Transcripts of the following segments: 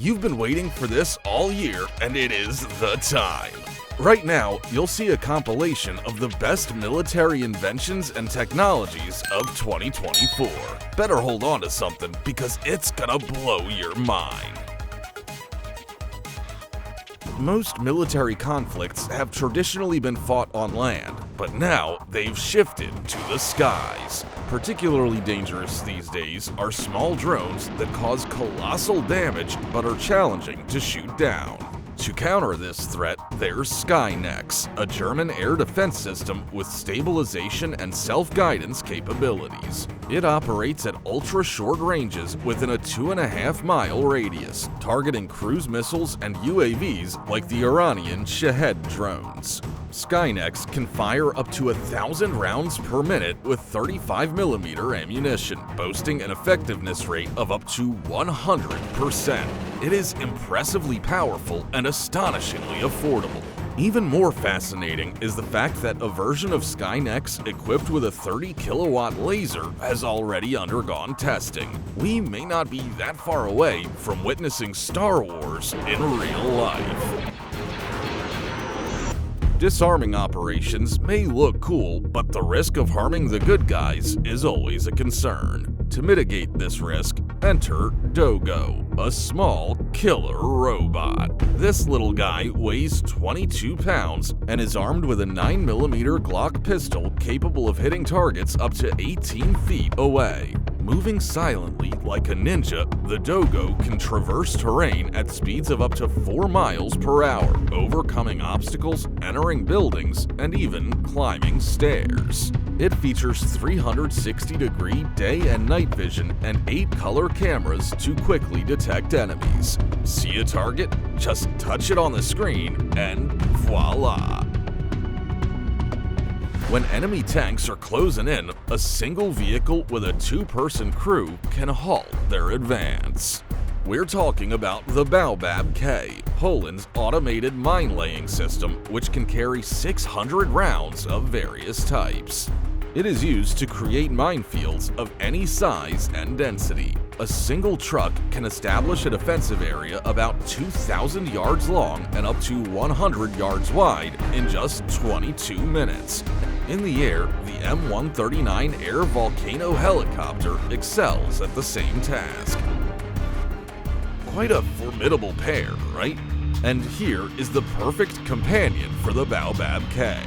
You've been waiting for this all year, and it is the time. Right now, you'll see a compilation of the best military inventions and technologies of 2024. Better hold on to something because it's gonna blow your mind. Most military conflicts have traditionally been fought on land, but now they've shifted to the skies. Particularly dangerous these days are small drones that cause colossal damage but are challenging to shoot down. To counter this threat, there's Mechs, a German air defense system with stabilization and self-guidance capabilities. It operates at ultra-short ranges within a 2.5-mile radius, targeting cruise missiles and UAVs like the Iranian Shahed drones. Mechs can fire up to 1,000 rounds per minute with 35mm ammunition, boasting an effectiveness rate of up to 100%. It is impressively powerful and astonishingly affordable. Even more fascinating is the fact that a version of Mechs equipped with a 30-kilowatt laser has already undergone testing. We may not be that far away from witnessing Star Wars in real life. Disarming operations may look cool, but the risk of harming the good guys is always a concern. To mitigate this risk, enter Dogo, a small killer robot. This little guy weighs 22 pounds and is armed with a 9mm Glock pistol capable of hitting targets up to 18 feet away. Moving silently like a ninja, the Dogo can traverse terrain at speeds of up to 4 miles per hour, overcoming obstacles, entering buildings, and even climbing stairs. It features 360-degree day and night vision and 8 color cameras to quickly detect enemies. See a target? Just touch it on the screen and voila! When enemy tanks are closing in, a single vehicle with a 2-person crew can halt their advance. We're talking about the Vbat, Poland's automated mine-laying system, which can carry 600 rounds of various types. It is used to create minefields of any size and density. A single truck can establish a defensive area about 2,000 yards long and up to 100 yards wide in just 22 minutes. In the air, the M139 Air Volcano helicopter excels at the same task. Quite a formidable pair, right? And here is the perfect companion for the Vbat.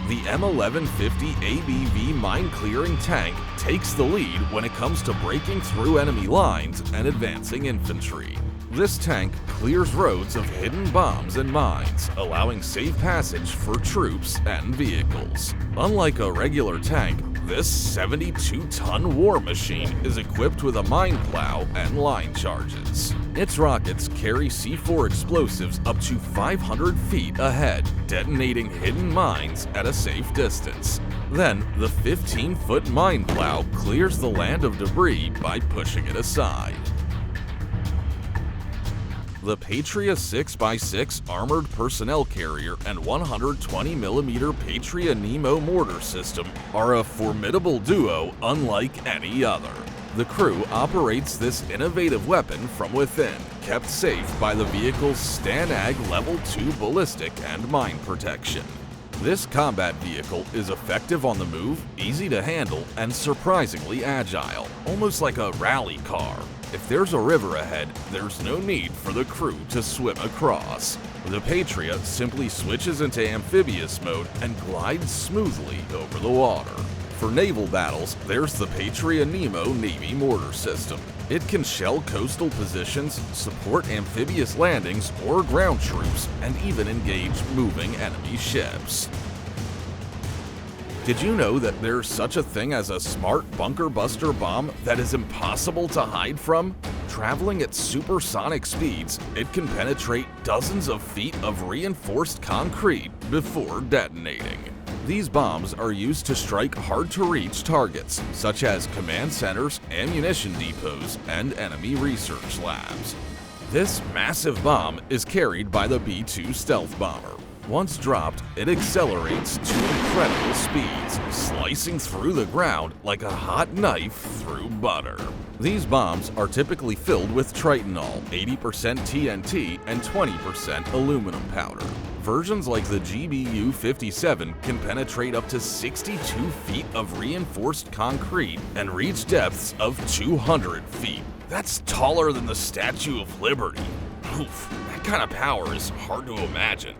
The M1150 ABV mine-clearing tank takes the lead when it comes to breaking through enemy lines and advancing infantry. This tank clears roads of hidden bombs and mines, allowing safe passage for troops and vehicles. Unlike a regular tank, this 72-ton war machine is equipped with a mine plow and line charges. Its rockets carry C4 explosives up to 500 feet ahead, detonating hidden mines at a safe distance. Then, the 15-foot mine plow clears the land of debris by pushing it aside. The Patria 6x6 armored personnel carrier and 120mm Patria Nemo mortar system are a formidable duo unlike any other. The crew operates this innovative weapon from within, kept safe by the vehicle's STANAG Level 2 ballistic and mine protection. This combat vehicle is effective on the move, easy to handle, and surprisingly agile, almost like a rally car. If there's a river ahead, there's no need for the crew to swim across. The Patria simply switches into amphibious mode and glides smoothly over the water. For naval battles, there's the Patria Nemo Navy mortar system. It can shell coastal positions, support amphibious landings or ground troops, and even engage moving enemy ships. Did you know that there's such a thing as a smart bunker buster bomb that is impossible to hide from? Traveling at supersonic speeds, it can penetrate dozens of feet of reinforced concrete before detonating. These bombs are used to strike hard-to-reach targets, such as command centers, ammunition depots, and enemy research labs. This massive bomb is carried by the B-2 stealth bomber. Once dropped, it accelerates to incredible speeds, slicing through the ground like a hot knife through butter. These bombs are typically filled with tritonol, 80% TNT, and 20% aluminum powder. Versions like the GBU-57 can penetrate up to 62 feet of reinforced concrete and reach depths of 200 feet. That's taller than the Statue of Liberty. Oof, that kind of power is hard to imagine.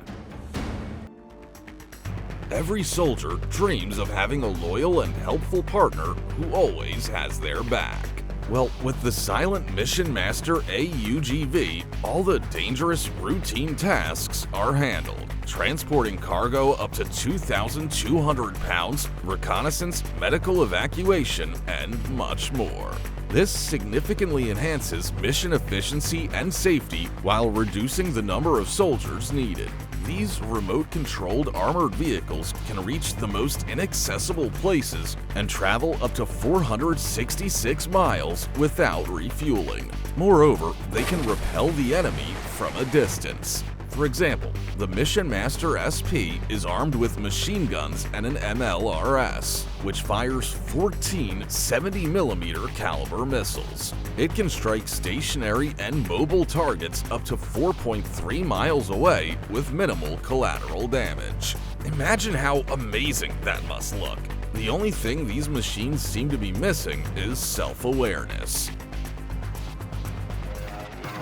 Every soldier dreams of having a loyal and helpful partner who always has their back. Well, with the Silent Mission Master AUGV, all the dangerous routine tasks are handled. Transporting cargo up to 2,200 pounds, reconnaissance, medical evacuation, and much more. This significantly enhances mission efficiency and safety while reducing the number of soldiers needed. These remote-controlled armored vehicles can reach the most inaccessible places and travel up to 466 miles without refueling. Moreover, they can repel the enemy from a distance. For example, the Mission Master SP is armed with machine guns and an MLRS, which fires 14 70mm caliber missiles. It can strike stationary and mobile targets up to 4.3 miles away with minimal collateral damage. Imagine how amazing that must look. The only thing these machines seem to be missing is self-awareness.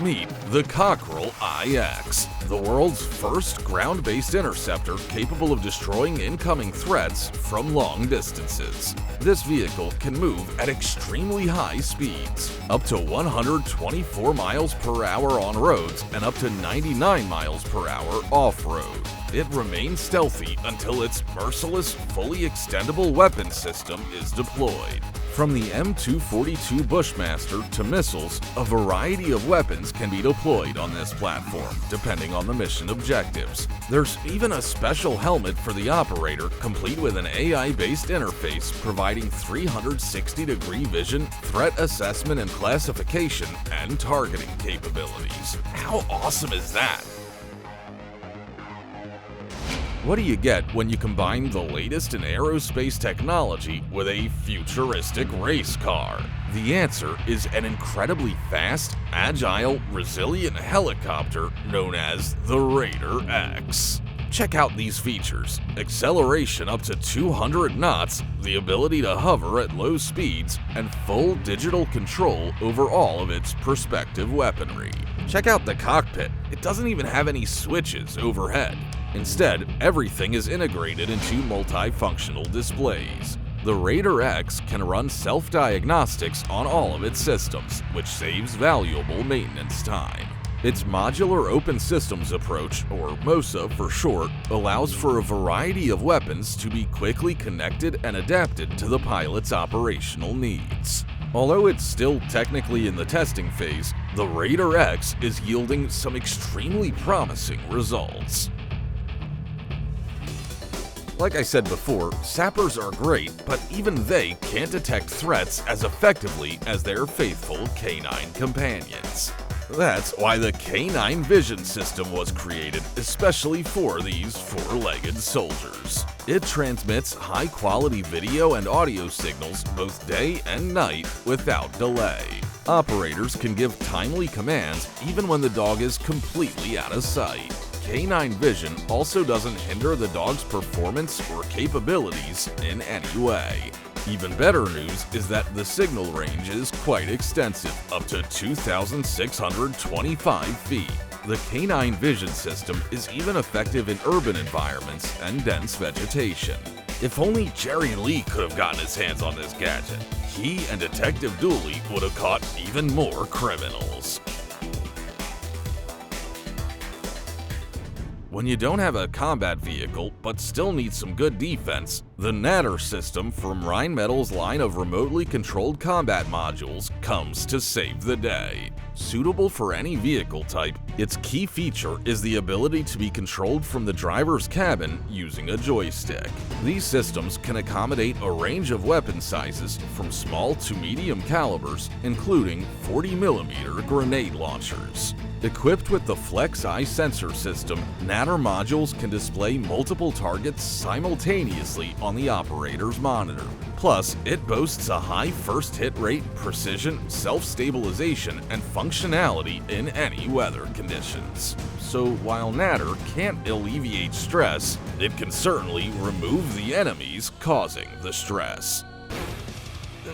Meet the Cockerel IX, the world's first ground-based interceptor capable of destroying incoming threats from long distances. This vehicle can move at extremely high speeds, up to 124 miles per hour on roads and up to 99 miles per hour off-road. It remains stealthy until its merciless, fully extendable weapon system is deployed. From the M242 Bushmaster to missiles, a variety of weapons can be deployed on this platform, depending on the mission objectives. There's even a special helmet for the operator, complete with an AI-based interface providing 360-degree vision, threat assessment and classification, and targeting capabilities. How awesome is that? What do you get when you combine the latest in aerospace technology with a futuristic race car? The answer is an incredibly fast, agile, resilient helicopter known as the Raider X. Check out these features: acceleration up to 200 knots, the ability to hover at low speeds, and full digital control over all of its prospective weaponry. Check out the cockpit. It doesn't even have any switches overhead. Instead, everything is integrated into multifunctional displays. The Raider X can run self-diagnostics on all of its systems, which saves valuable maintenance time. Its modular open systems approach, or MOSA for short, allows for a variety of weapons to be quickly connected and adapted to the pilot's operational needs. Although it's still technically in the testing phase, the Raider X is yielding some extremely promising results. Like I said before, sappers are great, but even they can't detect threats as effectively as their faithful canine companions. That's why the Canine Vision system was created especially for these four-legged soldiers. It transmits high-quality video and audio signals both day and night without delay. Operators can give timely commands even when the dog is completely out of sight. Canine Vision also doesn't hinder the dog's performance or capabilities in any way. Even better news is that the signal range is quite extensive, up to 2,625 feet. The Canine Vision system is even effective in urban environments and dense vegetation. If only Jerry Lee could have gotten his hands on this gadget, he and Detective Dooley would have caught even more criminals. When you don't have a combat vehicle but still need some good defense, the Natter system from Rheinmetall's line of remotely controlled combat modules comes to save the day. Suitable for any vehicle type, its key feature is the ability to be controlled from the driver's cabin using a joystick. These systems can accommodate a range of weapon sizes from small to medium calibers, including 40mm grenade launchers. Equipped with the Flex Eye sensor system, Natter modules can display multiple targets simultaneously on the operator's monitor. Plus, it boasts a high first hit rate, precision, self-stabilization, and functionality in any weather conditions. So while Natter can't alleviate stress, it can certainly remove the enemies causing the stress.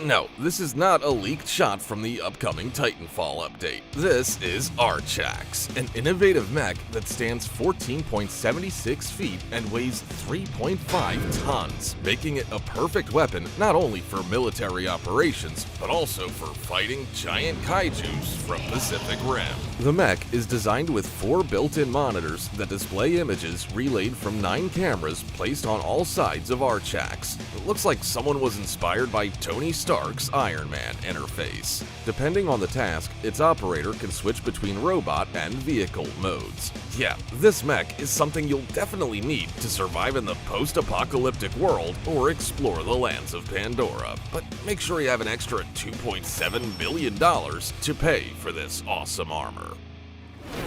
No, this is not a leaked shot from the upcoming Titanfall update. This is Archax, an innovative mech that stands 14.76 feet and weighs 3.5 tons, making it a perfect weapon not only for military operations, but also for fighting giant kaijus from Pacific Rim. The mech is designed with 4 built-in monitors that display images relayed from 9 cameras placed on all sides of Archax. It looks like someone was inspired by Tony Stark's Iron Man interface. Depending on the task, its operator can switch between robot and vehicle modes. Yeah, this mech is something you'll definitely need to survive in the post-apocalyptic world or explore the lands of Pandora. But make sure you have an extra $2.7 billion to pay for this awesome armor.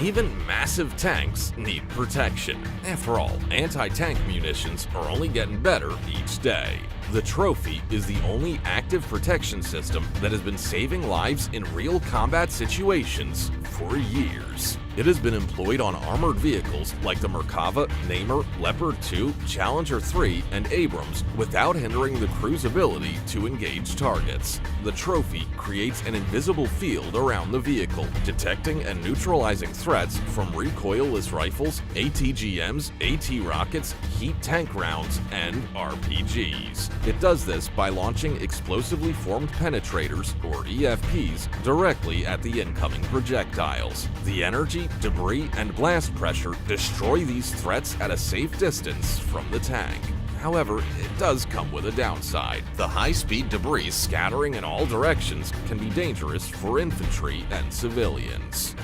Even massive tanks need protection. After all, anti-tank munitions are only getting better each day. The Trophy is the only active protection system that has been saving lives in real combat situations for years. It has been employed on armored vehicles like the Merkava, Namer, Leopard 2, Challenger 3, and Abrams without hindering the crew's ability to engage targets. The Trophy creates an invisible field around the vehicle, detecting and neutralizing threats from recoilless rifles, ATGMs, AT rockets, heat tank rounds, and RPGs. It does this by launching explosively formed penetrators, or EFPs, directly at the incoming projectiles. The energy, debris, and blast pressure destroy these threats at a safe distance from the tank. However, it does come with a downside. The high-speed debris scattering in all directions can be dangerous for infantry and civilians.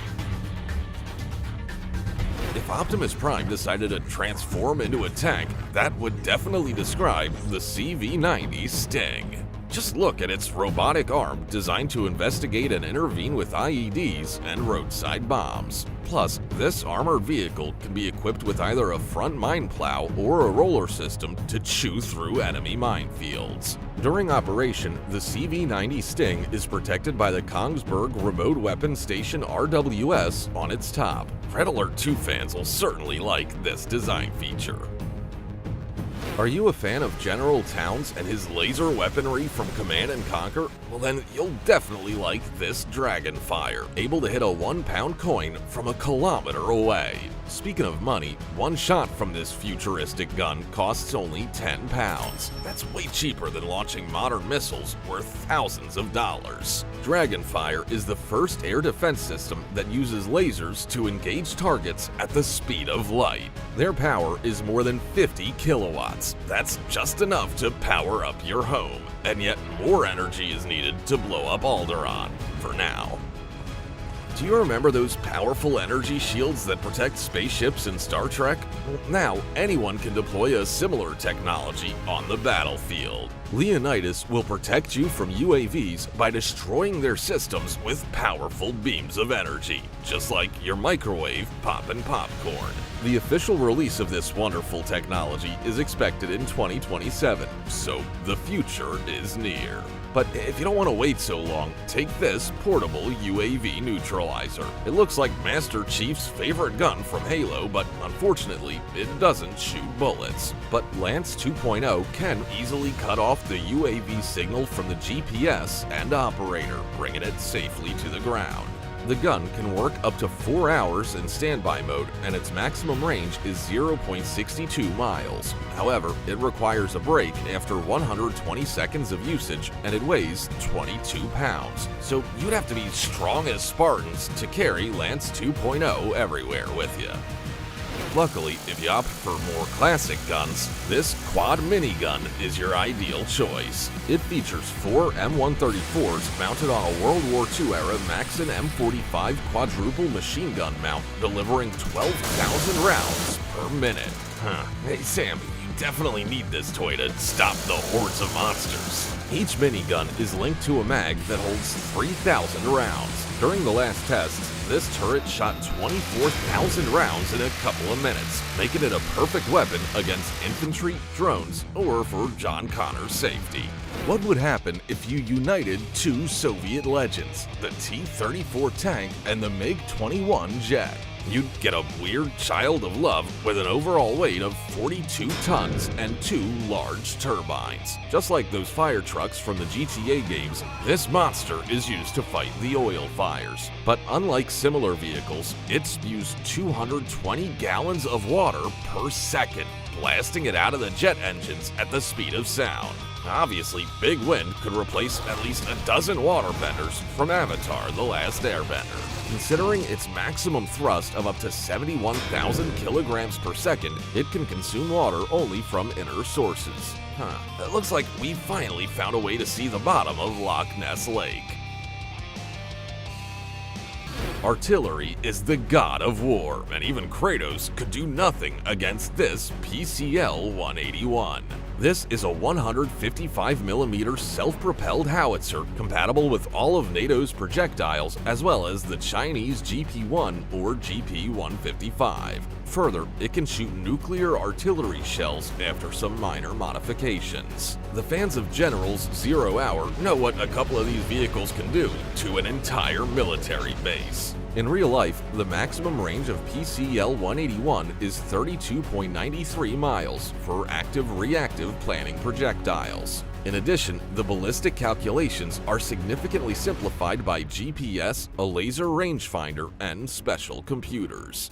If Optimus Prime decided to transform into a tank, that would definitely describe the CV-90 Sting. Just look at its robotic arm designed to investigate and intervene with IEDs and roadside bombs. Plus, this armored vehicle can be equipped with either a front mine plow or a roller system to chew through enemy minefields. During operation, the CV-90 Sting is protected by the Kongsberg Remote Weapon Station RWS on its top. Red Alert 2 fans will certainly like this design feature. Are you a fan of General Towns and his laser weaponry from Command & Conquer? Well then, you'll definitely like this Dragonfire, able to hit a 1-pound coin from a kilometer away. Speaking of money, one shot from this futuristic gun costs only 10 pounds. That's way cheaper than launching modern missiles worth thousands of dollars. Dragonfire is the first air defense system that uses lasers to engage targets at the speed of light. Their power is more than 50 kilowatts. That's just enough to power up your home, and yet more energy is needed to blow up Alderaan, for now. Do you remember those powerful energy shields that protect spaceships in Star Trek? Well, now anyone can deploy a similar technology on the battlefield. Leonidas will protect you from UAVs by destroying their systems with powerful beams of energy, just like your microwave poppin' popcorn. The official release of this wonderful technology is expected in 2027, so the future is near. But if you don't want to wait so long, take this portable UAV neutralizer. It looks like Master Chief's favorite gun from Halo, but unfortunately, it doesn't shoot bullets. But Lance 2.0 can easily cut off the UAV signal from the GPS and operator, bringing it safely to the ground. The gun can work up to 4 hours in standby mode, and its maximum range is 0.62 miles. However, it requires a break after 120 seconds of usage, and it weighs 22 pounds. So you'd have to be strong as Spartans to carry Lance 2.0 everywhere with you. Luckily, if you opt for more classic guns, this quad minigun is your ideal choice. It features 4 M134s mounted on a World War II era Maxim M45 quadruple machine gun mount, delivering 12,000 rounds per minute. Hey Sam, you definitely need this toy to stop the hordes of monsters. Each minigun is linked to a mag that holds 3,000 rounds. During the last tests, this turret shot 24,000 rounds in a couple of minutes, making it a perfect weapon against infantry, drones, or for John Connor's safety. What would happen if you united two Soviet legends, the T-34 tank and the MiG-21 jet? You'd get a weird child of love with an overall weight of 42 tons and two large turbines. Just like those fire trucks from the GTA games, this monster is used to fight the oil fires. But unlike similar vehicles, it spews 220 gallons of water per second, blasting it out of the jet engines at the speed of sound. Obviously, big wind could replace at least a dozen waterbenders from Avatar: The Last Airbender. Considering its maximum thrust of up to 71,000 kilograms per second, it can consume water only from inner sources. It looks like we finally found a way to see the bottom of Loch Ness Lake. Artillery is the god of war, and even Kratos could do nothing against this PCL-181. This is a 155mm self-propelled howitzer compatible with all of NATO's projectiles as well as the Chinese GP-1 or GP-155. Further, it can shoot nuclear artillery shells after some minor modifications. The fans of General's Zero Hour know what a couple of these vehicles can do to an entire military base. In real life, the maximum range of PCL-181 is 32.93 miles for active-reactive planning projectiles. In addition, the ballistic calculations are significantly simplified by GPS, a laser rangefinder, and special computers.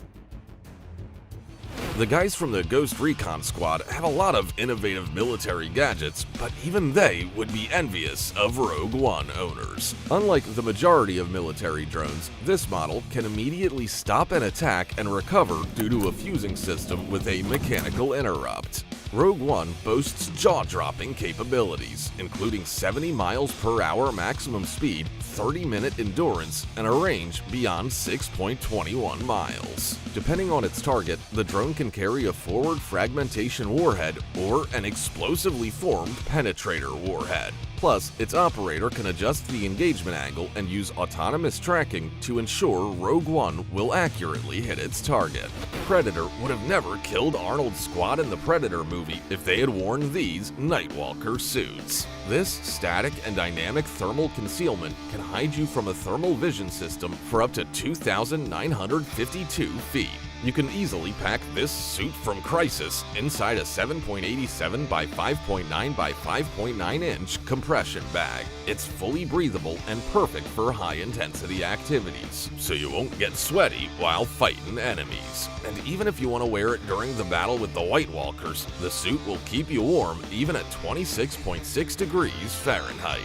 The guys from the Ghost Recon Squad have a lot of innovative military gadgets, but even they would be envious of Rogue One owners. Unlike the majority of military drones, this model can immediately stop an attack and recover due to a fusing system with a mechanical interrupt. Rogue One boasts jaw-dropping capabilities, including 70 miles per hour maximum speed, 30-minute endurance, and a range beyond 6.21 miles. Depending on its target, the drone can carry a forward fragmentation warhead or an explosively formed penetrator warhead. Plus, its operator can adjust the engagement angle and use autonomous tracking to ensure Rogue One will accurately hit its target. Predator would have never killed Arnold's squad in the Predator movie if they had worn these Nightwalker suits. This static and dynamic thermal concealment can hide you from a thermal vision system for up to 2,952 feet. You can easily pack this suit from Crisis inside a 7.87 by 5.9 by 5.9 inch compression bag. It's fully breathable and perfect for high-intensity activities, so you won't get sweaty while fighting enemies. And even if you want to wear it during the battle with the White Walkers, the suit will keep you warm even at 26.6 degrees Fahrenheit.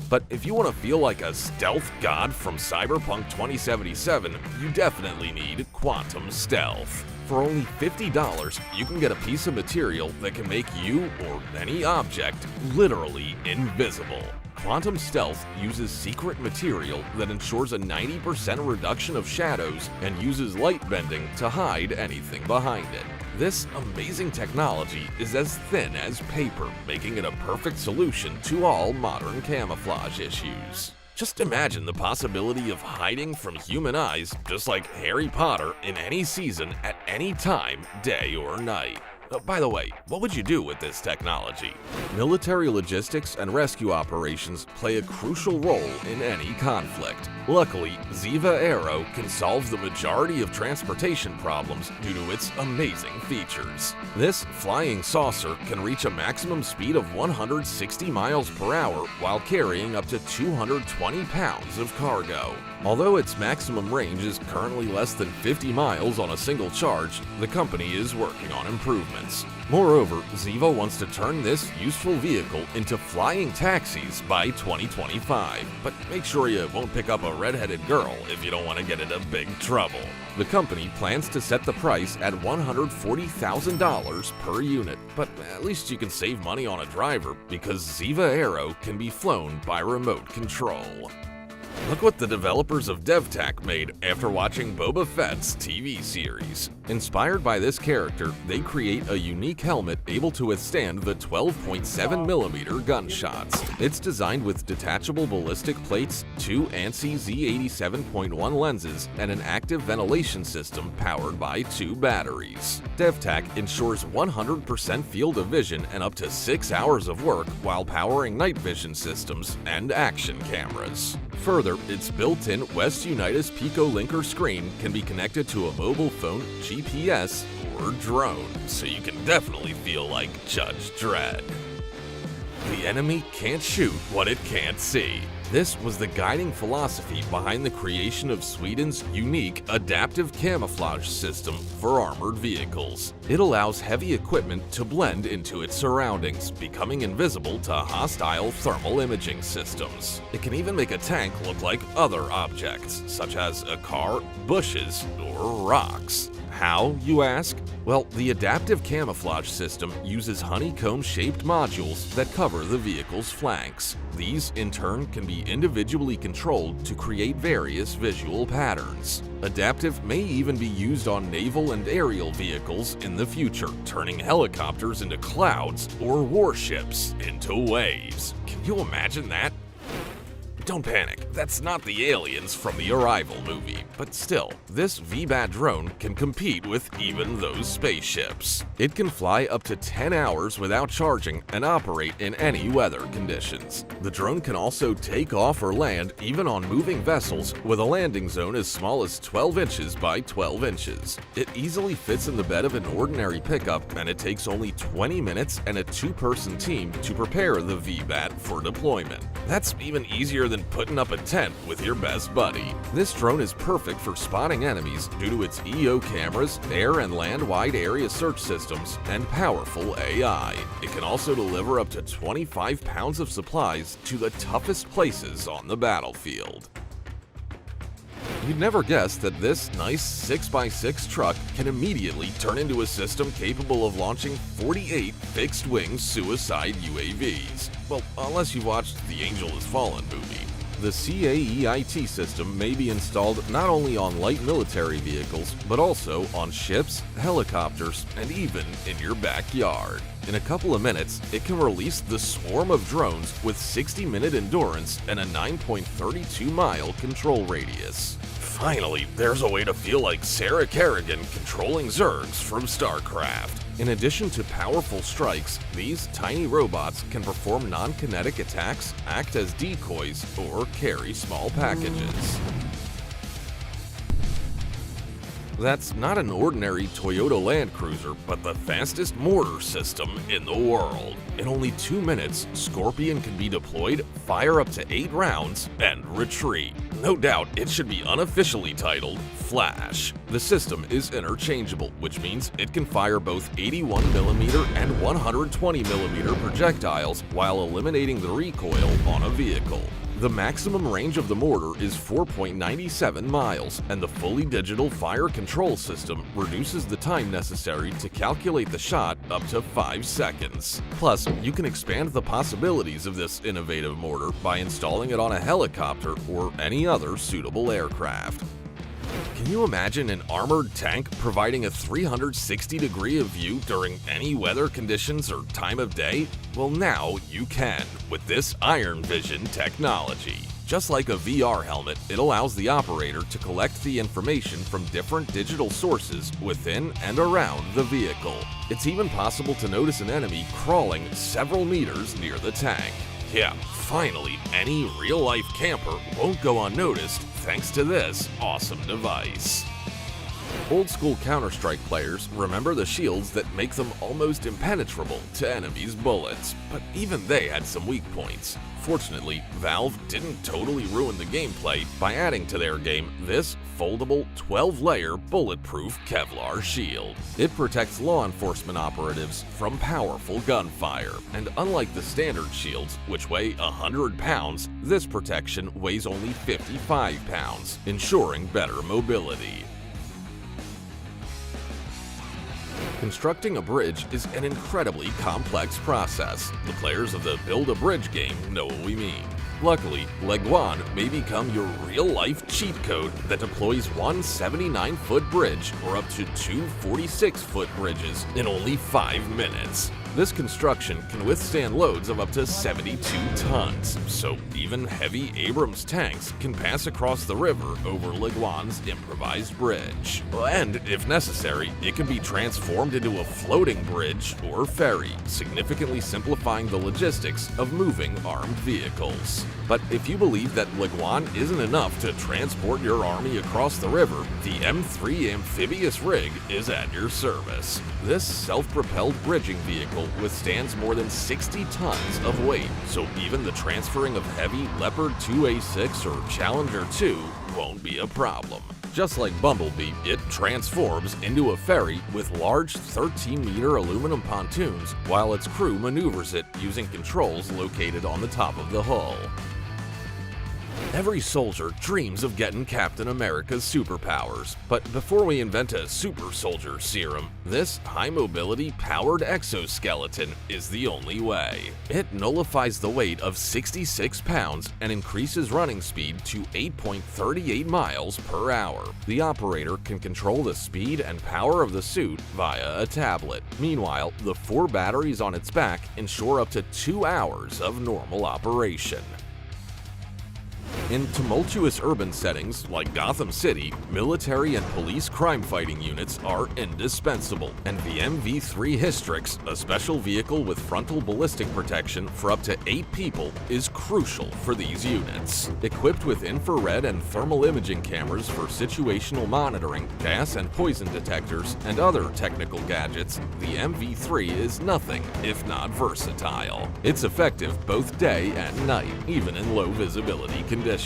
But if you want to feel like a stealth god from Cyberpunk 2077, you definitely need Quantum Stealth. For only $50, you can get a piece of material that can make you, or any object, literally invisible. Quantum Stealth uses secret material that ensures a 90% reduction of shadows and uses light bending to hide anything behind it. This amazing technology is as thin as paper, making it a perfect solution to all modern camouflage issues. Just imagine the possibility of hiding from human eyes, just like Harry Potter, in any season, at any time, day or night. By the way, what would you do with this technology? Military logistics and rescue operations play a crucial role in any conflict. Luckily, Ziva Aero can solve the majority of transportation problems due to its amazing features. This flying saucer can reach a maximum speed of 160 miles per hour while carrying up to 220 pounds of cargo. Although its maximum range is currently less than 50 miles on a single charge, the company is working on improvements. Moreover, Ziva wants to turn this useful vehicle into flying taxis by 2025. But make sure you won't pick up a redheaded girl if you don't want to get into big trouble. The company plans to set the price at $140,000 per unit, but at least you can save money on a driver because Ziva Aero can be flown by remote control. Look what the developers of Vbat made after watching Boba Fett's TV series. Inspired by this character, they create a unique helmet able to withstand the 12.7mm gunshots. It's designed with detachable ballistic plates, two ANSI Z87.1 lenses, and an active ventilation system powered by two batteries. Vbat ensures 100% field of vision and up to 6 hours of work while powering night vision systems and action cameras. Further, its built-in West Unitas Pico linker screen can be connected to a mobile phone, GPS, or drone, so you can definitely feel like Judge Dredd. The enemy can't shoot what it can't see. This was the guiding philosophy behind the creation of Sweden's unique adaptive camouflage system for armored vehicles. It allows heavy equipment to blend into its surroundings, becoming invisible to hostile thermal imaging systems. It can even make a tank look like other objects, such as a car, bushes, or rocks. How, you ask? Well, the adaptive camouflage system uses honeycomb-shaped modules that cover the vehicle's flanks. These, in turn, can be individually controlled to create various visual patterns. Adaptive may even be used on naval and aerial vehicles in the future, turning helicopters into clouds or warships into waves. Can you imagine that? Don't panic, that's not the aliens from the Arrival movie, but still, this Vbat drone can compete with even those spaceships. It can fly up to 10 hours without charging and operate in any weather conditions. The drone can also take off or land even on moving vessels with a landing zone as small as 12 inches by 12 inches. It easily fits in the bed of an ordinary pickup, and it takes only 20 minutes and a two-person team to prepare the Vbat for deployment. That's even easier than putting up a tent with your best buddy. This drone is perfect for spotting enemies due to its EO cameras, air and land wide area search systems, and powerful AI. It can also deliver up to 25 pounds of supplies to the toughest places on the battlefield. You'd never guess that this nice 6x6 truck can immediately turn into a system capable of launching 48 fixed-wing suicide UAVs. Well, unless you watched the Angel Has Fallen movie. The CAEIT system may be installed not only on light military vehicles, but also on ships, helicopters, and even in your backyard. In a couple of minutes, it can release the swarm of drones with 60-minute endurance and a 9.32-mile control radius. Finally, there's a way to feel like Sarah Kerrigan controlling Zergs from StarCraft. In addition to powerful strikes, these tiny robots can perform non-kinetic attacks, act as decoys, or carry small packages. That's not an ordinary Toyota Land Cruiser, but the fastest mortar system in the world. In only 2 minutes, Scorpion can be deployed, fire up to 8 rounds, and retreat. No doubt, it should be unofficially titled Flash. The system is interchangeable, which means it can fire both 81mm and 120mm projectiles while eliminating the recoil on a vehicle. The maximum range of the mortar is 4.97 miles, and the fully digital fire control system reduces the time necessary to calculate the shot up to 5 seconds. Plus, you can expand the possibilities of this innovative mortar by installing it on a helicopter or any other suitable aircraft. Can you imagine an armored tank providing a 360-degree view during any weather conditions or time of day? Well, now you can with this Iron Vision technology. Just like a VR helmet, it allows the operator to collect the information from different digital sources within and around the vehicle. It's even possible to notice an enemy crawling several meters near the tank. Yeah, finally, any real-life camper won't go unnoticed thanks to this awesome device. Old-school Counter-Strike players remember the shields that make them almost impenetrable to enemies' bullets, but even they had some weak points. Fortunately, Valve didn't totally ruin the gameplay by adding to their game this foldable 12-layer bulletproof Kevlar shield. It protects law enforcement operatives from powerful gunfire, and unlike the standard shields, which weigh 100 pounds, this protection weighs only 55 pounds, ensuring better mobility. Constructing a bridge is an incredibly complex process. The players of the Build a Bridge game know what we mean. Luckily, Leguan may become your real-life cheat code that deploys one 79-foot bridge or up to two 46-foot bridges in only 5 minutes. This construction can withstand loads of up to 72 tons, so even heavy Abrams tanks can pass across the river over Leguan's improvised bridge. And, if necessary, it can be transformed into a floating bridge or ferry, significantly simplifying the logistics of moving armed vehicles. But if you believe that Leguan isn't enough to transport your army across the river, the M3 amphibious rig is at your service. This self-propelled bridging vehicle withstands more than 60 tons of weight, so even the transferring of heavy Leopard 2A6 or Challenger 2 won't be a problem. Just like Bumblebee, it transforms into a ferry with large 13-meter aluminum pontoons while its crew maneuvers it using controls located on the top of the hull. Every soldier dreams of getting Captain America's superpowers, but before we invent a super soldier serum, this high-mobility powered exoskeleton is the only way. It nullifies the weight of 66 pounds and increases running speed to 8.38 miles per hour. The operator can control the speed and power of the suit via a tablet. Meanwhile, the 4 batteries on its back ensure up to 2 hours of normal operation. In tumultuous urban settings like Gotham City, military and police crime-fighting units are indispensable, and the MV3 Hystrix, a special vehicle with frontal ballistic protection for up to 8 people, is crucial for these units. Equipped with infrared and thermal imaging cameras for situational monitoring, gas and poison detectors, and other technical gadgets, the MV3 is nothing if not versatile. It's effective both day and night, even in low-visibility conditions.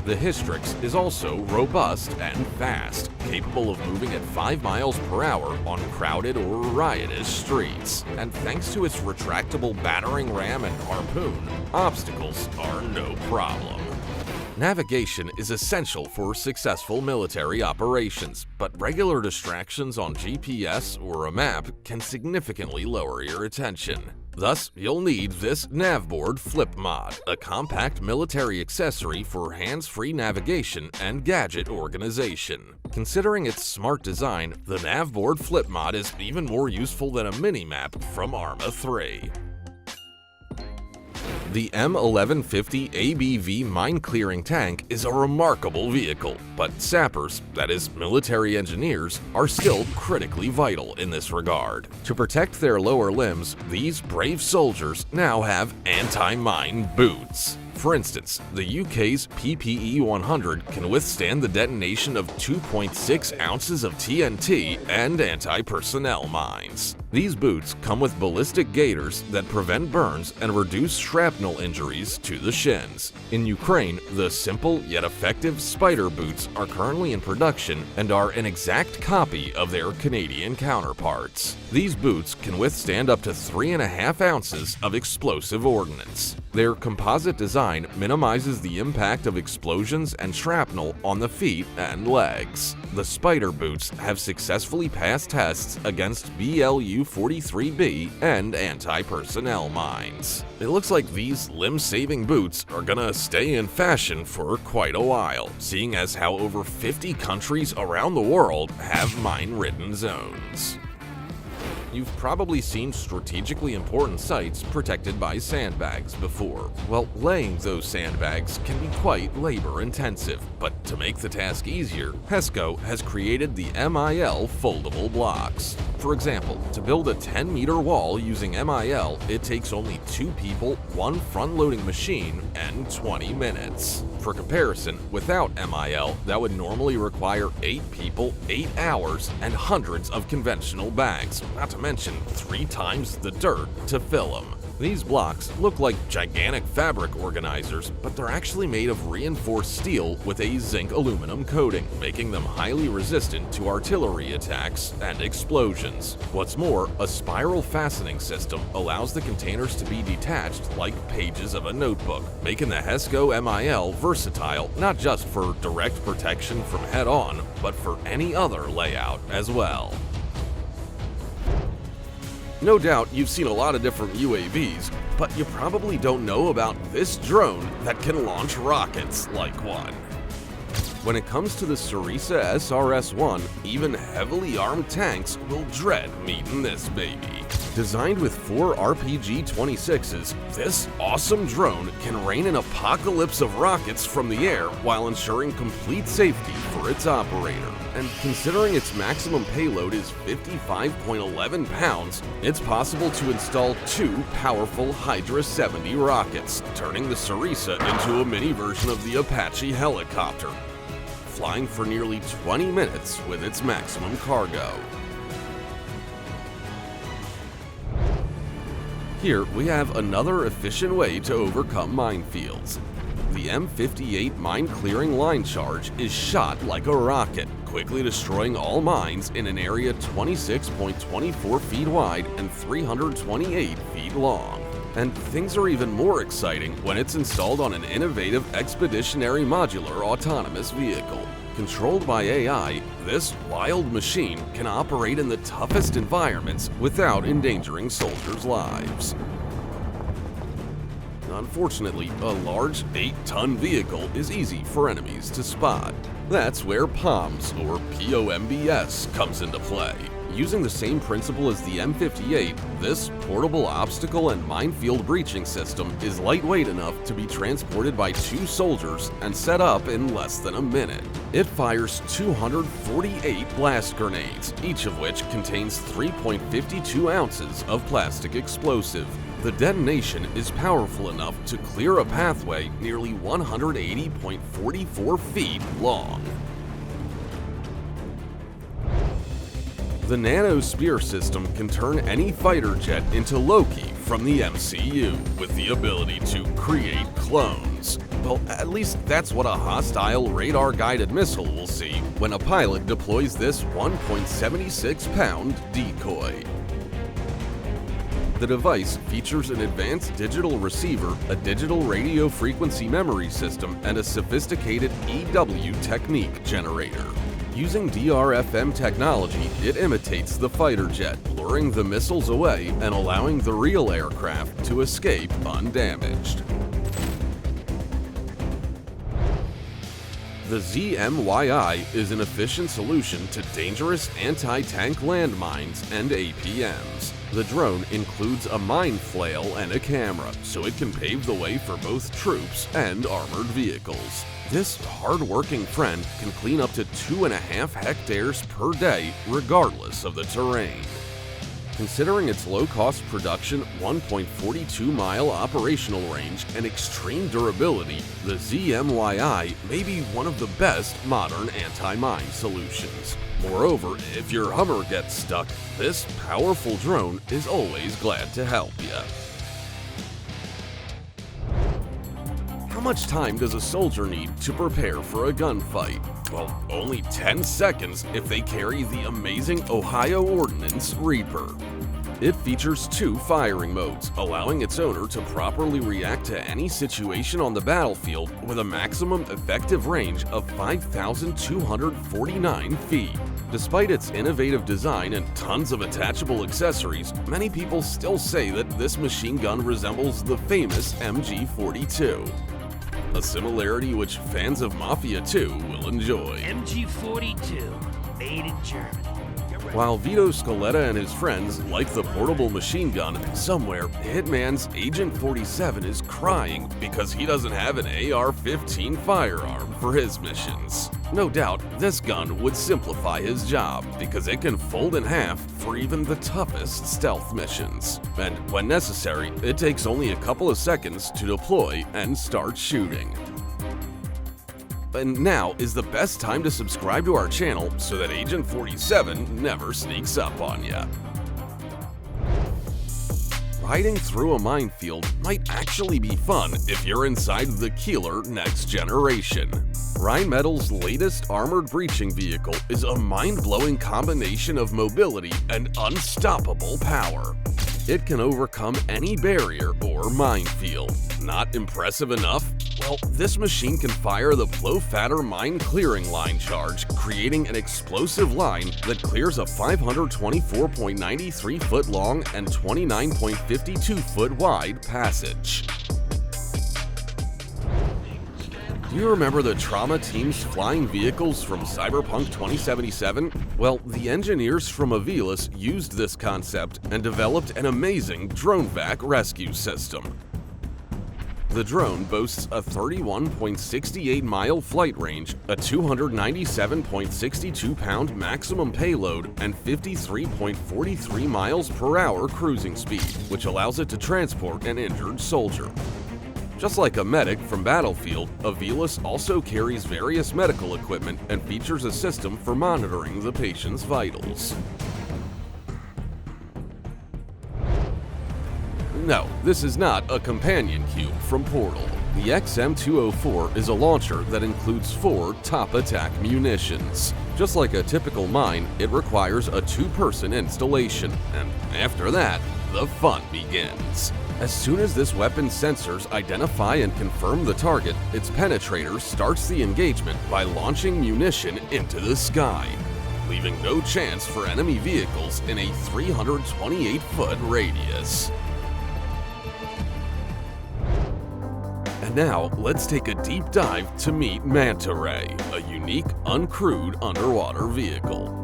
The Hystrix is also robust and fast, capable of moving at 5 miles per hour on crowded or riotous streets. And thanks to its retractable battering ram and harpoon, obstacles are no problem. Navigation is essential for successful military operations, but regular distractions on GPS or a map can significantly lower your attention. Thus, you'll need this Navboard Flip Mod, a compact military accessory for hands-free navigation and gadget organization. Considering its smart design, the Navboard Flip Mod is even more useful than a mini-map from Arma 3. The M1150 ABV mine-clearing tank is a remarkable vehicle, but sappers, that is, military engineers, are still critically vital in this regard. To protect their lower limbs, these brave soldiers now have anti-mine boots. For instance, the UK's PPE 100 can withstand the detonation of 2.6 ounces of TNT and anti-personnel mines. These boots come with ballistic gaiters that prevent burns and reduce shrapnel injuries to the shins. In Ukraine, the simple yet effective Spider boots are currently in production and are an exact copy of their Canadian counterparts. These boots can withstand up to 3.5 ounces of explosive ordnance. Their composite design minimizes the impact of explosions and shrapnel on the feet and legs. The Spider boots have successfully passed tests against BLU-43B and anti-personnel mines. It looks like these limb-saving boots are gonna stay in fashion for quite a while, seeing as how over 50 countries around the world have mine-ridden zones. You've probably seen strategically important sites protected by sandbags before. Well, laying those sandbags can be quite labor-intensive, but to make the task easier, HESCO has created the MIL foldable blocks. For example, to build a 10-meter wall using MIL, it takes only 2 people, 1 front-loading machine, and 20 minutes. For comparison, without MIL, that would normally require 8 people, 8 hours, and hundreds of conventional bags, not to mention 3 times the dirt to fill them. These blocks look like gigantic fabric organizers, but they're actually made of reinforced steel with a zinc aluminum coating, making them highly resistant to artillery attacks and explosions. What's more, a spiral fastening system allows the containers to be detached like pages of a notebook, making the HESCO MIL versatile not just for direct protection from head-on, but for any other layout as well. No doubt you've seen a lot of different UAVs, but you probably don't know about this drone that can launch rockets like one. When it comes to the Sarisa SRS-1, even heavily armed tanks will dread meeting this baby. Designed with 4 RPG-26s, this awesome drone can rain an apocalypse of rockets from the air while ensuring complete safety for its operator. And considering its maximum payload is 55.11 pounds, it's possible to install 2 powerful Hydra 70 rockets, turning the Sarisa into a mini version of the Apache helicopter, flying for nearly 20 minutes with its maximum cargo. Here we have another efficient way to overcome minefields. The M58 mine clearing line charge is shot like a rocket, quickly destroying all mines in an area 26.24 feet wide and 328 feet long. And things are even more exciting when it's installed on an innovative expeditionary modular autonomous vehicle. Controlled by AI, this wild machine can operate in the toughest environments without endangering soldiers' lives. Unfortunately, a large 8-ton vehicle is easy for enemies to spot. That's where POMS, or POMBS, comes into play. Using the same principle as the M58, this portable obstacle and minefield breaching system is lightweight enough to be transported by 2 soldiers and set up in less than a minute. It fires 248 blast grenades, each of which contains 3.52 ounces of plastic explosive. The detonation is powerful enough to clear a pathway nearly 180.44 feet long. The Nano Spear system can turn any fighter jet into Loki from the MCU, with the ability to create clones. Well, at least that's what a hostile radar-guided missile will see when a pilot deploys this 1.76-pound decoy. The device features an advanced digital receiver, a digital radio frequency memory system, and a sophisticated EW technique generator. Using DRFM technology, it imitates the fighter jet, luring the missiles away and allowing the real aircraft to escape undamaged. The ZMYI is an efficient solution to dangerous anti-tank landmines and APMs. The drone includes a mine flail and a camera, so it can pave the way for both troops and armored vehicles. This hard-working friend can clean up to 2.5 hectares per day, regardless of the terrain. Considering its low-cost production, 1.42-mile operational range, and extreme durability, the ZMYI may be one of the best modern anti-mine solutions. Moreover, if your Hummer gets stuck, this powerful drone is always glad to help you. How much time does a soldier need to prepare for a gunfight? Well, only 10 seconds if they carry the amazing Ohio Ordnance Reaper. It features 2 firing modes, allowing its owner to properly react to any situation on the battlefield with a maximum effective range of 5,249 feet. Despite its innovative design and tons of attachable accessories, many people still say that this machine gun resembles the famous MG42. A similarity which fans of Mafia 2 will enjoy. MG42, made in Germany. While Vito Scaletta and his friends like the portable machine gun, somewhere Hitman's Agent 47 is crying because he doesn't have an AR-15 firearm for his missions. No doubt, this gun would simplify his job because it can fold in half for even the toughest stealth missions. And when necessary, it takes only a couple of seconds to deploy and start shooting. And now is the best time to subscribe to our channel so that Agent 47 never sneaks up on ya. Riding through a minefield might actually be fun if you're inside the Keeler Next Generation. Rheinmetall's latest armored breaching vehicle is a mind-blowing combination of mobility and unstoppable power. It can overcome any barrier or minefield. Not impressive enough? Well, this machine can fire the blow-fatter mine clearing line charge, creating an explosive line that clears a 524.93 foot long and 29.52 foot wide passage. Do you remember the Trauma Team's flying vehicles from Cyberpunk 2077? Well, the engineers from Avilas used this concept and developed an amazing drone vac rescue system. The drone boasts a 31.68-mile flight range, a 297.62-pound maximum payload, and 53.43 miles per hour cruising speed, which allows it to transport an injured soldier. Just like a medic from Battlefield, Avilas also carries various medical equipment and features a system for monitoring the patient's vitals. No, this is not a companion cube from Portal. The XM204 is a launcher that includes 4 top attack munitions. Just like a typical mine, it requires a 2-person installation, and after that, the fun begins. As soon as this weapon's sensors identify and confirm the target, its penetrator starts the engagement by launching munition into the sky, leaving no chance for enemy vehicles in a 328-foot radius. And now, let's take a deep dive to meet Manta Ray, a unique, uncrewed underwater vehicle.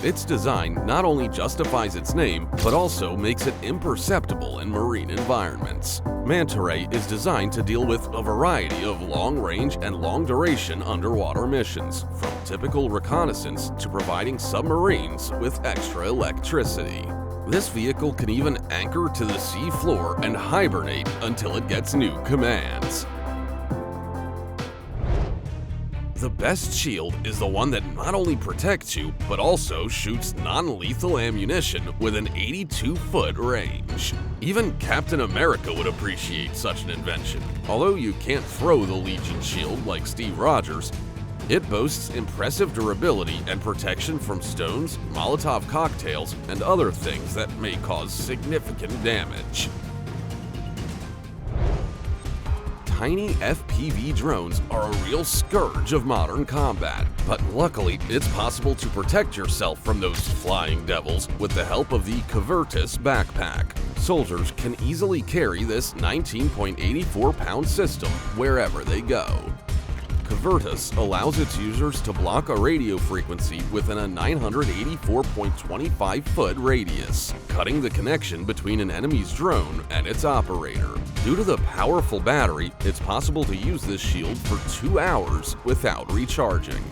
Its design not only justifies its name, but also makes it imperceptible in marine environments. Manta Ray is designed to deal with a variety of long-range and long-duration underwater missions, from typical reconnaissance to providing submarines with extra electricity. This vehicle can even anchor to the sea floor and hibernate until it gets new commands. The best shield is the one that not only protects you, but also shoots non-lethal ammunition with an 82-foot range. Even Captain America would appreciate such an invention. Although you can't throw the Legion shield like Steve Rogers, it boasts impressive durability and protection from stones, Molotov cocktails, and other things that may cause significant damage. Tiny FPV drones are a real scourge of modern combat, but luckily it's possible to protect yourself from those flying devils with the help of the Cavertus backpack. Soldiers can easily carry this 19.84-pound system wherever they go. Cavertus allows its users to block a radio frequency within a 984.25-foot radius, cutting the connection between an enemy's drone and its operator. Due to the powerful battery, it's possible to use this shield for 2 hours without recharging.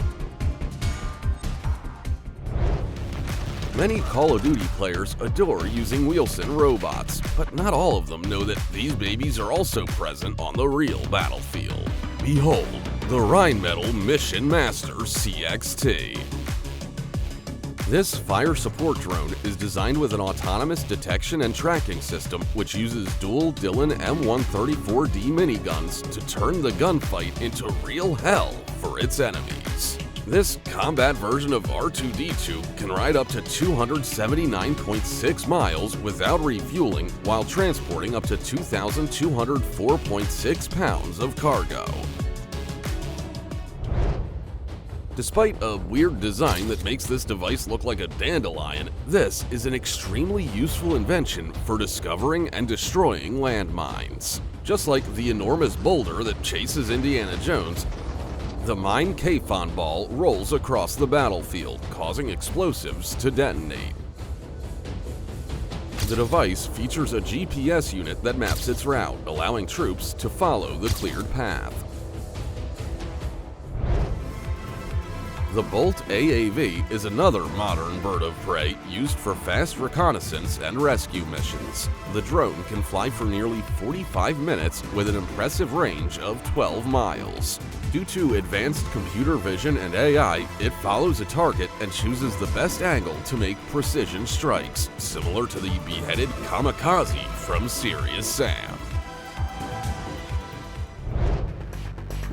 Many Call of Duty players adore using Wheelson robots, but not all of them know that these babies are also present on the real battlefield. Behold, the Rheinmetall Mission Master CXT. This fire support drone is designed with an autonomous detection and tracking system which uses dual Dillon M134D miniguns to turn the gunfight into real hell for its enemies. This combat version of R2-D2 can ride up to 279.6 miles without refueling while transporting up to 2,204.6 pounds of cargo. Despite a weird design that makes this device look like a dandelion, this is an extremely useful invention for discovering and destroying landmines. Just like the enormous boulder that chases Indiana Jones, the mine K-Fon ball rolls across the battlefield, causing explosives to detonate. The device features a GPS unit that maps its route, allowing troops to follow the cleared path. The Bolt AAV is another modern bird of prey used for fast reconnaissance and rescue missions. The drone can fly for nearly 45 minutes with an impressive range of 12 miles. Due to advanced computer vision and AI, it follows a target and chooses the best angle to make precision strikes, similar to the beheaded kamikaze from Serious Sam.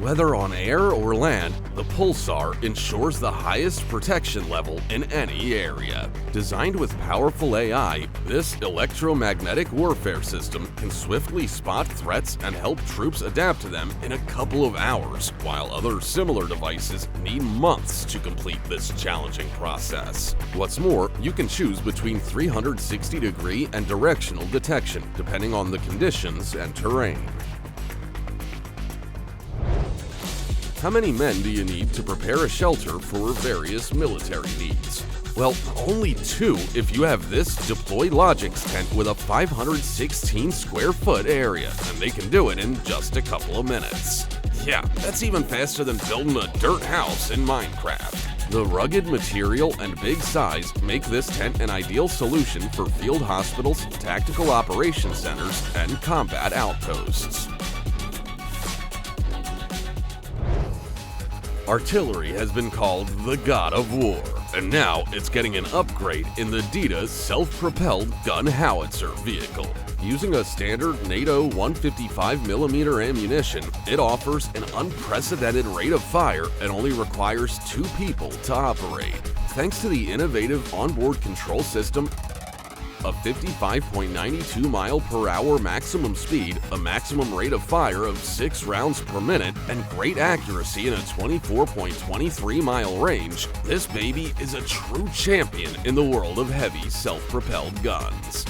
Whether on air or land, the Pulsar ensures the highest protection level in any area. Designed with powerful AI, this electromagnetic warfare system can swiftly spot threats and help troops adapt to them in a couple of hours, while other similar devices need months to complete this challenging process. What's more, you can choose between 360-degree and directional detection, depending on the conditions and terrain. How many men do you need to prepare a shelter for various military needs? Well, only 2 if you have this Deploy Logic's tent with a 516 square foot area, and they can do it in just a couple of minutes. Yeah, that's even faster than building a dirt house in Minecraft. The rugged material and big size make this tent an ideal solution for field hospitals, tactical operation centers, and combat outposts. Artillery has been called the god of war, and now it's getting an upgrade in the DITA's self-propelled gun howitzer vehicle. Using a standard NATO 155mm ammunition, it offers an unprecedented rate of fire and only requires 2 people to operate. Thanks to the innovative onboard control system, a 55.92 mile/hour maximum speed, a maximum rate of fire of 6 rounds per minute, and great accuracy in a 24.23 mile range, this baby is a true champion in the world of heavy self-propelled guns.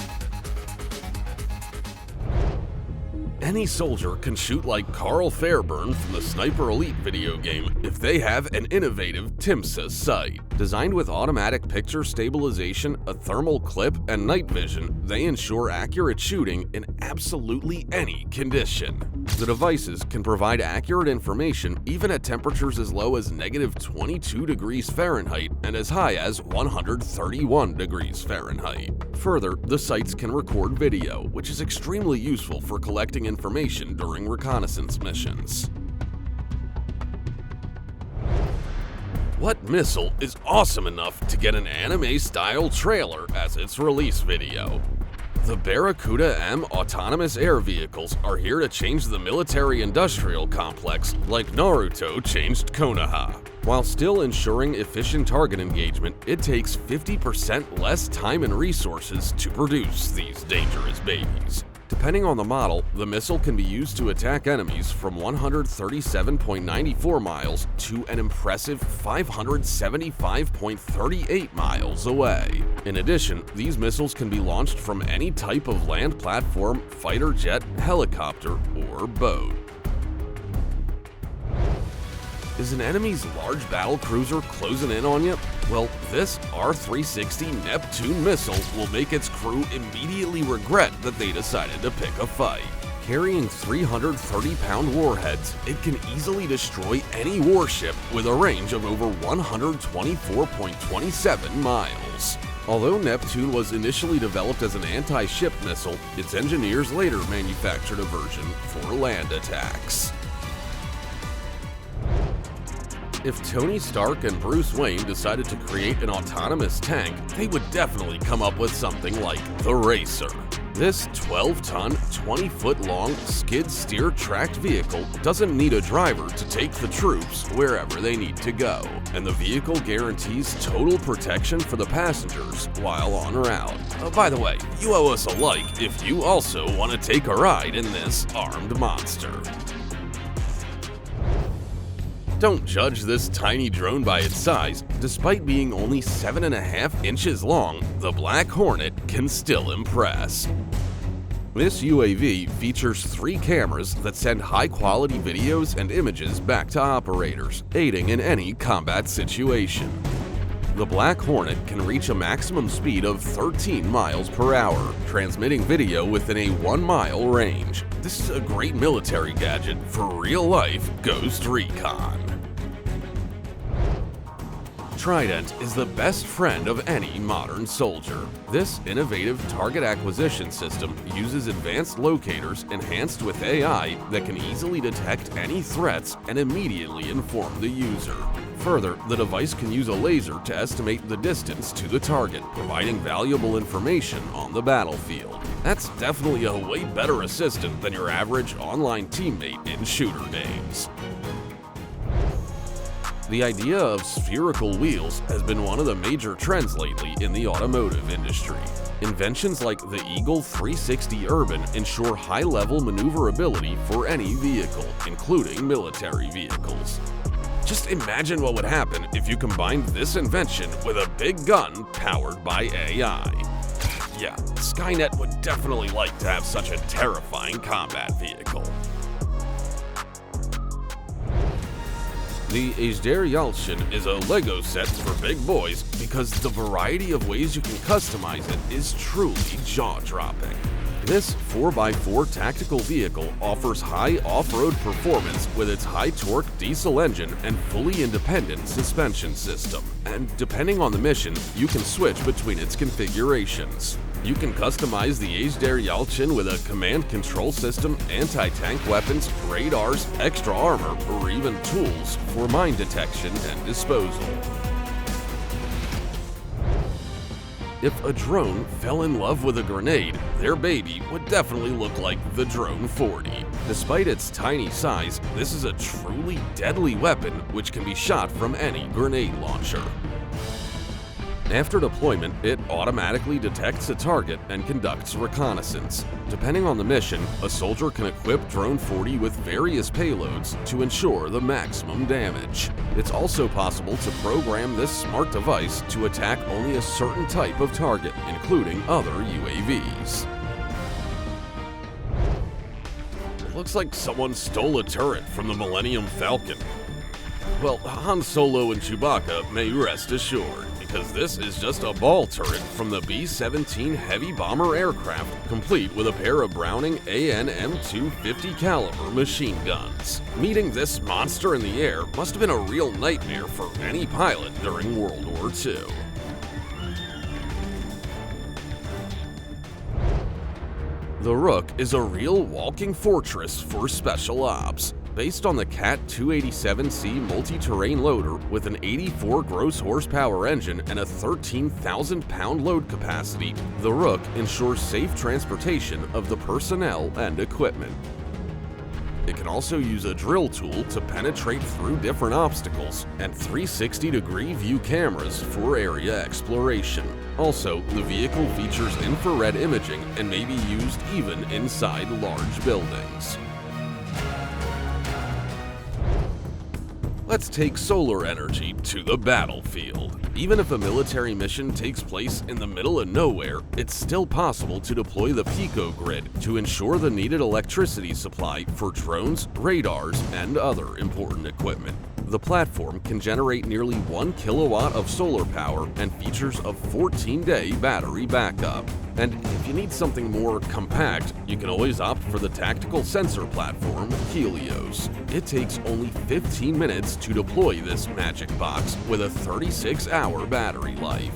Any soldier can shoot like Carl Fairburn from the Sniper Elite video game if they have an innovative TIMSA sight. Designed with automatic picture stabilization, a thermal clip, and night vision, they ensure accurate shooting in absolutely any condition. The devices can provide accurate information even at temperatures as low as -22 degrees Fahrenheit and as high as 131 degrees Fahrenheit. Further, the sights can record video, which is extremely useful for collecting information during reconnaissance missions. What missile is awesome enough to get an anime-style trailer as its release video? The Barracuda M autonomous air vehicles are here to change the military-industrial complex like Naruto changed Konoha. While still ensuring efficient target engagement, it takes 50% less time and resources to produce these dangerous babies. Depending on the model, the missile can be used to attack enemies from 137.94 miles to an impressive 575.38 miles away. In addition, these missiles can be launched from any type of land platform, fighter jet, helicopter, or boat. Is an enemy's large battle cruiser closing in on you? Well, this R-360 Neptune missile will make its crew immediately regret that they decided to pick a fight. Carrying 330-pound warheads, it can easily destroy any warship with a range of over 124.27 miles. Although Neptune was initially developed as an anti-ship missile, its engineers later manufactured a version for land attacks. If Tony Stark and Bruce Wayne decided to create an autonomous tank, they would definitely come up with something like the Racer. This 12-ton, 20-foot-long, skid-steer tracked vehicle doesn't need a driver to take the troops wherever they need to go, and the vehicle guarantees total protection for the passengers while en route. By the way, you owe us a like if you also want to take a ride in this armed monster. Don't judge this tiny drone by its size. Despite being only 7.5 inches long, the Black Hornet can still impress. This UAV features 3 cameras that send high-quality videos and images back to operators, aiding in any combat situation. The Black Hornet can reach a maximum speed of 13 miles per hour, transmitting video within a 1-mile range. This is a great military gadget for real-life ghost recon. Trident is the best friend of any modern soldier. This innovative target acquisition system uses advanced locators enhanced with AI that can easily detect any threats and immediately inform the user. Further, the device can use a laser to estimate the distance to the target, providing valuable information on the battlefield. That's definitely a way better assistant than your average online teammate in shooter games. The idea of spherical wheels has been one of the major trends lately in the automotive industry. Inventions like the Eagle 360 Urban ensure high-level maneuverability for any vehicle, including military vehicles. Just imagine what would happen if you combined this invention with a big gun powered by AI. Yeah, Skynet would definitely like to have such a terrifying combat vehicle. The exoskeletons is a Lego set for big boys because the variety of ways you can customize it is truly jaw-dropping. This 4x4 tactical vehicle offers high off-road performance with its high-torque diesel engine and fully independent suspension system. And depending on the mission, you can switch between its configurations. You can customize the exoskeletons with a command control system, anti-tank weapons, radars, extra armor, or even tools for mine detection and disposal. If a drone fell in love with a grenade, their baby would definitely look like the Drone 40. Despite its tiny size, this is a truly deadly weapon which can be shot from any grenade launcher. After deployment, it automatically detects a target and conducts reconnaissance. Depending on the mission, a soldier can equip Drone 40 with various payloads to ensure the maximum damage. It's also possible to program this smart device to attack only a certain type of target, including other UAVs. It looks like someone stole a turret from the Millennium Falcon. Well, Han Solo and Chewbacca may rest assured, because this is just a ball turret from the B-17 heavy bomber aircraft, complete with a pair of Browning AN-M250 caliber machine guns. Meeting this monster in the air must have been a real nightmare for any pilot during World War II. The Rook is a real walking fortress for special ops. Based on the CAT 287C multi-terrain loader with an 84 gross horsepower engine and a 13,000-pound load capacity, the Rook ensures safe transportation of the personnel and equipment. It can also use a drill tool to penetrate through different obstacles and 360-degree view cameras for area exploration. Also, the vehicle features infrared imaging and may be used even inside large buildings. Let's take solar energy to the battlefield. Even if a military mission takes place in the middle of nowhere, it's still possible to deploy the Pico grid to ensure the needed electricity supply for drones, radars, and other important equipment. The platform can generate nearly 1 kilowatt of solar power and features a 14-day battery backup. And if you need something more compact, you can always opt for the tactical sensor platform Helios. It takes only 15 minutes to deploy this magic box with a 36-hour battery life.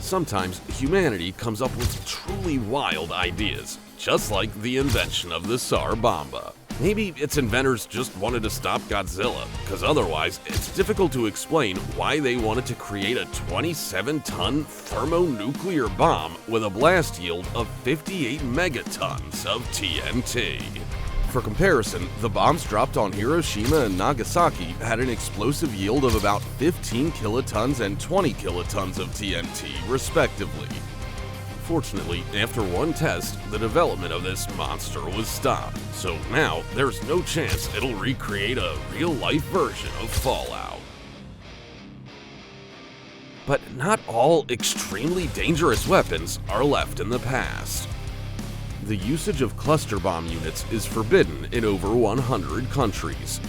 Sometimes humanity comes up with truly wild ideas, just like the invention of the Tsar Bomba. Maybe its inventors just wanted to stop Godzilla, because otherwise it's difficult to explain why they wanted to create a 27-ton thermonuclear bomb with a blast yield of 58 megatons of TNT. For comparison, the bombs dropped on Hiroshima and Nagasaki had an explosive yield of about 15 kilotons and 20 kilotons of TNT, respectively. Fortunately, after one test, the development of this monster was stopped, so now there's no chance it'll recreate a real-life version of Fallout. But not all extremely dangerous weapons are left in the past. The usage of cluster bomb units is forbidden in over 100 countries.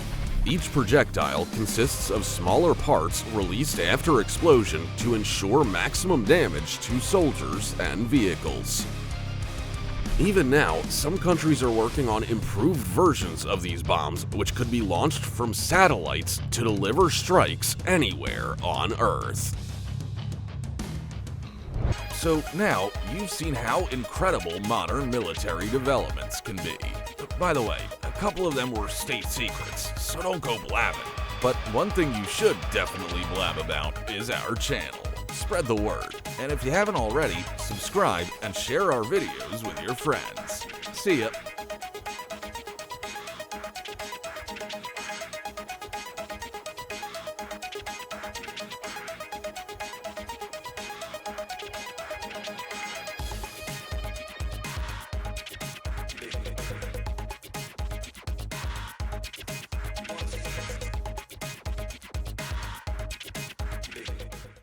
Each projectile consists of smaller parts released after explosion to ensure maximum damage to soldiers and vehicles. Even now, some countries are working on improved versions of these bombs, which could be launched from satellites to deliver strikes anywhere on Earth. So now, you've seen how incredible modern military developments can be. By the way, a couple of them were state secrets, so don't go blabbing. But one thing you should definitely blab about is our channel. Spread the word. And if you haven't already, subscribe and share our videos with your friends. See ya.